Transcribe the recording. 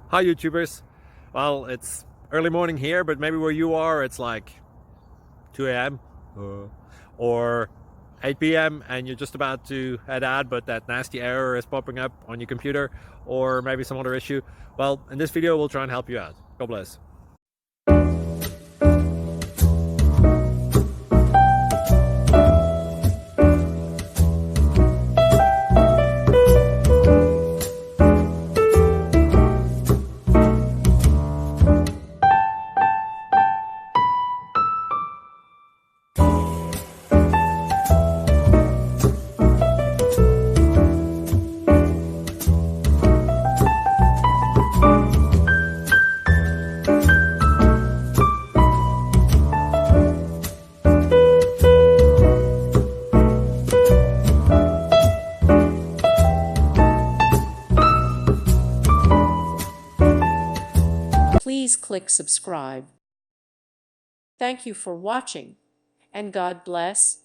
Hi YouTubers. Well, it's early morning here, but maybe where you are it's like 2 a.m. or 8 p.m. and you're just about to head out, but that nasty error is popping up on your computer, or maybe some other issue. Well, in this video we'll try and help you out. God bless. Please click subscribe. Thank you for watching, and God bless.